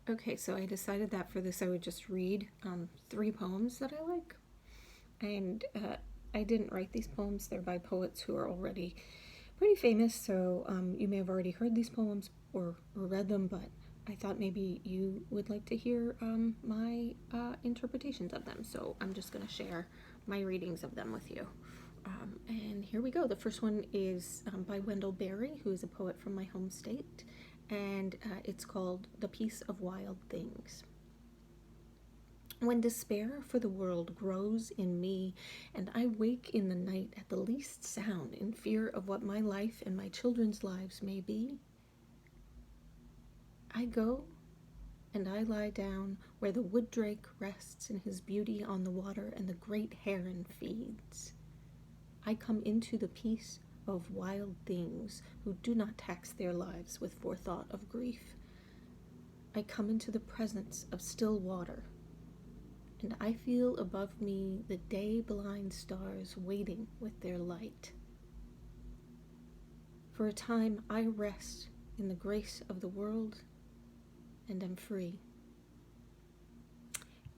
Okay, so I decided that for this I would just read 3 poems that I like. And I didn't write these poems, they're by poets who are already pretty famous, so you may have already heard these poems or read them, but I thought maybe you would like to hear my interpretations of them. So I'm just going to share my readings of them with you. And here we go. The first one is by Wendell Berry, who is a poet from my home state, and it's called The Peace of Wild Things. When despair for the world grows in me, and I wake in the night at the least sound in fear of what my life and my children's lives may be, I go and I lie down where the wood drake rests in his beauty on the water and the great heron feeds. I come into the peace of wild things who do not tax their lives with forethought of grief. I come into the presence of still water, and I feel above me the day-blind stars waiting with their light. For a time I rest in the grace of the world and am free.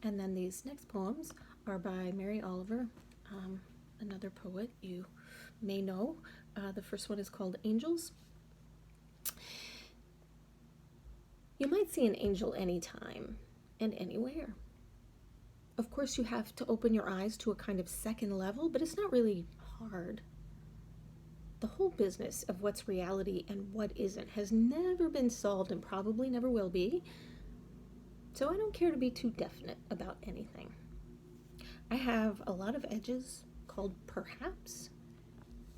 And then these next poems are by Mary Oliver, another poet you may know. The first one is called Angels. You might see an angel anytime and anywhere. Of course, you have to open your eyes to a kind of second level, but it's not really hard. The whole business of what's reality and what isn't has never been solved and probably never will be, so I don't care to be too definite about anything. I have a lot of edges called perhaps,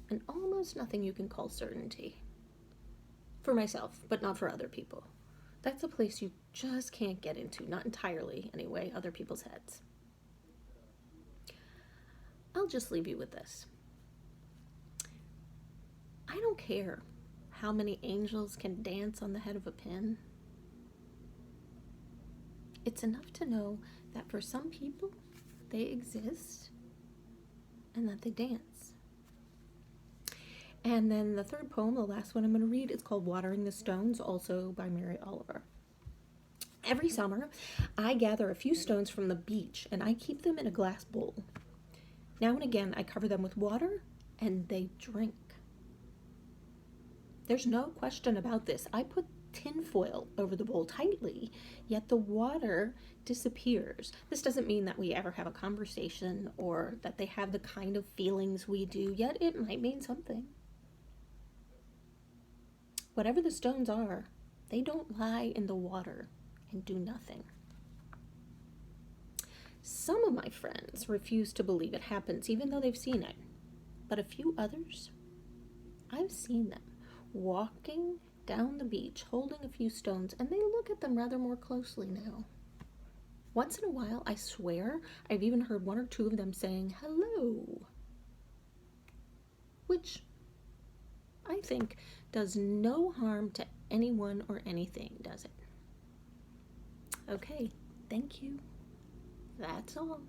and almost nothing you can call certainty. For myself, but not for other people. That's a place you just can't get into, not entirely anyway, other people's heads. I'll just leave you with this. I don't care how many angels can dance on the head of a pin. It's enough to know that for some people, they exist and that they dance. And then the third poem, the last one I'm going to read, is called Watering the Stones, also by Mary Oliver. Every summer, I gather a few stones from the beach and I keep them in a glass bowl. Now and again, I cover them with water and they drink. There's no question about this. I put tin foil over the bowl tightly, yet the water disappears. This doesn't mean that we ever have a conversation or that they have the kind of feelings we do, yet it might mean something. Whatever the stones are, they don't lie in the water and do nothing. Some of my friends refuse to believe it happens, even though they've seen it. But a few others, I've seen them walking down the beach holding a few stones, and they look at them rather more closely now. Once in a while, I swear, I've even heard one or two of them saying hello, which I think does no harm to anyone or anything, does it? Okay, thank you. That's all.